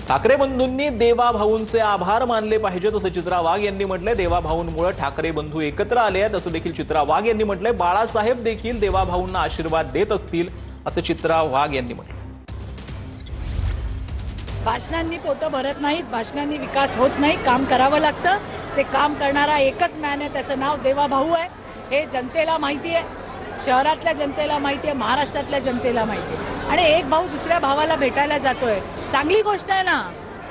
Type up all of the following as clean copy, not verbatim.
ठाकरे बंधूंनी देवा भाऊंचे आभार मानले पाहिजेत असं चित्रा वाघ यांनी म्हटलंय। देवा भाऊंमुळे ठाकरे बंधू एकत्र आले आहेत असं देखील चित्रा वाघ यांनी म्हटलंय। बाळासाहेब देखील देवा भाऊंना आशीर्वाद देत असतील असं चित्रा वाघ यांनी म्हटलं। भाषणांनी पोटं भरत नाहीत, भाषणांनी विकास होत नाही, काम करावं लागतं। ते काम करणारा एकच मॅन आहे, त्याचं नाव देवा भाऊ आहे। हे जनतेला माहिती आहे, शहरातल्या जनतेला माहिती आहे, महाराष्ट्रातल्या जनतेला माहिती आहे। आणि एक भाऊ दुसऱ्या भावाला भेटायला जातोय, चांगली गोष्ट आहे ना,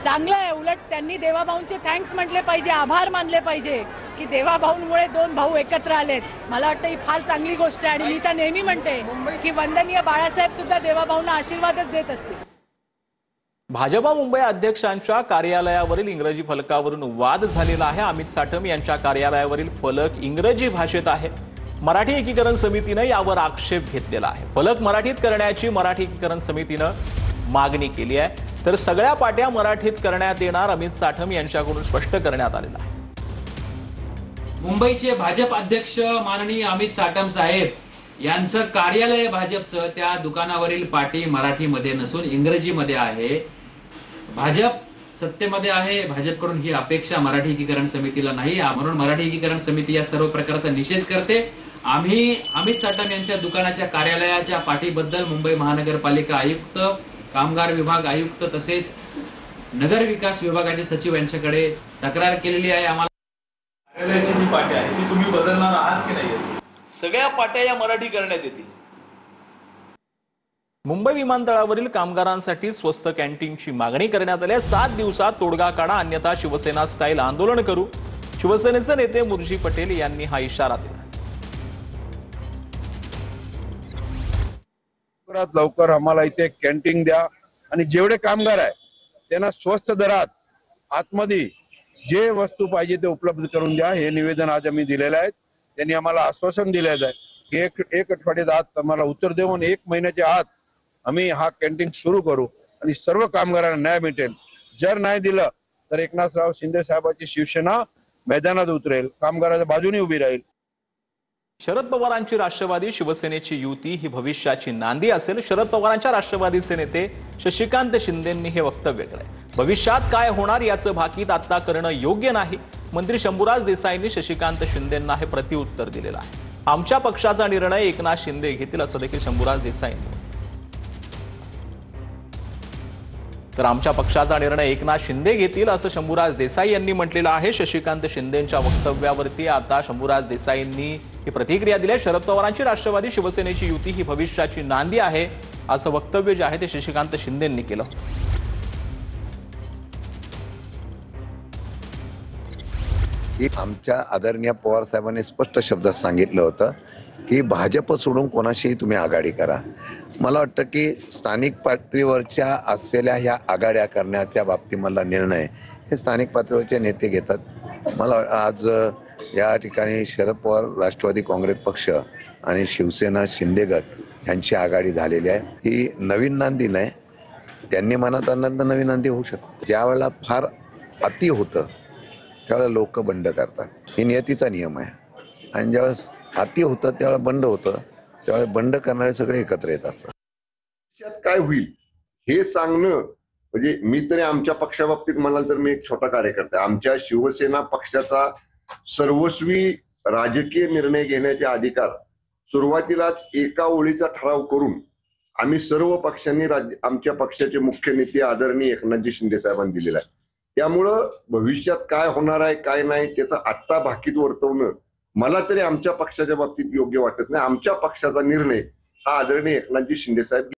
चांगलं आहे। उलट त्यांनी देवा भाऊंचे थँक्स म्हटले पाहिजे, आभार मानले पाहिजे की देवा भाऊंमुळे दोन भाऊ एकत्र आलेत। मला वाटतं ही फार चांगली गोष्ट आहे। आणि मी तर नेहमी म्हणते की वंदनीय बाळासाहेब सुद्धा देवा भाऊंना आशीर्वादच देत असतील। भाजपा मुंबई अध्यक्षांच्या कार्यालयावरील इंग्रजी फलकावरून वाद झालेला आहे। अमित साटम यांच्या कार्यालयावरील फलक इंग्रजी भाषेत आहे। मराठी एकीकरण समितीने यावर आक्षेप घेतलेला आहे। फलक मराठीत करण्याची मराठी एकीकरण समितीने मागणी केली आहे, तर सगळ्या पाट्या मराठीत करण्यात येणार अमित साटम यांच्याकडून स्पष्ट करण्यात आलेलं आहे। मुंबईचे भाजप अध्यक्ष माननीय अमित साटम साहेब यांचं कार्यालय भाजपचं, त्या दुकानावरील पाटी मराठीमध्ये नसून इंग्रजीमध्ये आहे। भाजप सत्तेमध्ये आहे, भाजपकडून ही अपेक्षा मराठी एकीकरण समितीला नाही, म्हणून मराठी एकीकरण समिती या सर्व प्रकारचा निषेध करते। आम्ही अमित साटम यांच्या दुकानाच्या कार्यालयाच्या पाटीबद्दल मुंबई महानगरपालिका आयुक्त, कामगार विभाग आयुक्त तसेच नगर विकास विभागाचे सचिव यांच्याकडे तक्रार केलेली आहे। आम्हाला कार्यालयाची जी पाटी आहे ती तुम्ही बदलणार आहात की नाही? सगळ्या पाट्या या मराठी करण्यात येतील। मुंबई विमानतळावरील कामगारांसाठी स्वस्त कॅन्टीनची मागणी करण्यात आली आहे। 7 दिवसात तोडगा काढा, अन्यथा शिवसेना स्टाईल आंदोलन करू। शिवसेनेचे नेते मुर्जी पटेल यांनी हा इशारा दिला। लवकर आम्हाला इथे कॅन्टीन द्या आणि जेवढे कामगार आहे त्यांना स्वस्त दरात आतमध्ये जे वस्तू पाहिजे ते उपलब्ध करून द्या, हे निवेदन आज आम्ही दिलेलं आहे। त्यांनी आम्हाला आश्वासन दिलेलं आहे की एक आठवड्यात आत आम्हाला उत्तर देऊन 1 महिन्याच्या आत आम्ही हा कॅन्टीन सुरू करू आणि सर्व कामगारांना न्याय मिळेल। जर नाही दिलं तर एकनाथराव शिंदे साहेबांची शिवसेना मैदानात उतरेल, कामगाराच्या बाजूने उभी राहील। शरद पवारांची राष्ट्रवादी शिवसेनेची युती ही भविष्याची नांदी असेल। शरद पवारांच्या राष्ट्रवादीचे नेते शशिकांत शिंदेंनी हे वक्तव्य केलंय। भविष्यात काय होणार याचं भाकीत आता करणं योग्य नाही। मंत्री शंभूराज देसाईंनी शशिकांत शिंदेंना हे प्रत्युत्तर दिलेलं आहे। आमच्या पक्षाचा निर्णय एकनाथ शिंदे घेतील असं देखील शंभूराज देसाईंनी, तर आमच्या पक्षाचा निर्णय एकनाथ शिंदे घेतील असं शंभूराज देसाई यांनी म्हटलेलं आहे। शशिकांत शिंदेंच्या वक्तव्यावरती आता शंभूराज देसाईंनी ही प्रतिक्रिया दिली आहे। शरद पवारांची राष्ट्रवादी शिवसेनेची युती ही भविष्याची नांदी आहे असं वक्तव्य जे आहे ते शशिकांत शिंदेंनी केलं। आमच्या आदरणीय पवार साहेबांनी स्पष्ट शब्दात सांगितलं होतं की भाजप सोडून कोणाशीही तुम्ही आघाडी करा। मला वाटतं की स्थानिक पातळीवरच्या असलेल्या ह्या आघाड्या करण्याच्या बाबतीमधला निर्णय हे स्थानिक पातळीवरचे नेते घेतात। मला आज या ठिकाणी शरद पवार राष्ट्रवादी काँग्रेस पक्ष आणि शिवसेना शिंदे गट यांची आघाडी झालेली आहे। ही नवीन नांदी नाही, त्यांनी मनात आणलं तर नवीन नांदी होऊ शकते। ज्यावेळेला फार अति होतं त्यावेळेला लोक बंड करतात, ही नियतीचा नियम आहे। आणि ज्यावेळेस अति होतं त्यावेळेला बंड होतं, त्यावेळेस बंड करणारे सगळे एकत्र येत असतात। काय होईल हे सांगणं म्हणजे मी तरी आमच्या पक्षाबाबतीत म्हणाल तर मी एक छोटा कार्यकर्ता, आमच्या शिवसेना पक्षाचा सर्वस्वी राजकीय निर्णय घेण्याचे अधिकार सुरुवातीलाच एका ओळीचा ठराव करून आम्ही सर्व पक्षांनी आमच्या पक्षाचे मुख्य नेते आदरणीय एकनाथजी शिंदे साहेबांनी दिलेला आहे। त्यामुळं भविष्यात काय होणार आहे काय नाही त्याचा आत्ता भाकीत वर्तवणं मला तरी आमच्या पक्षाच्या बाबतीत योग्य वाटत नाही। आमच्या पक्षाचा निर्णय हा आदरणीय एकनाथजी शिंदे साहेब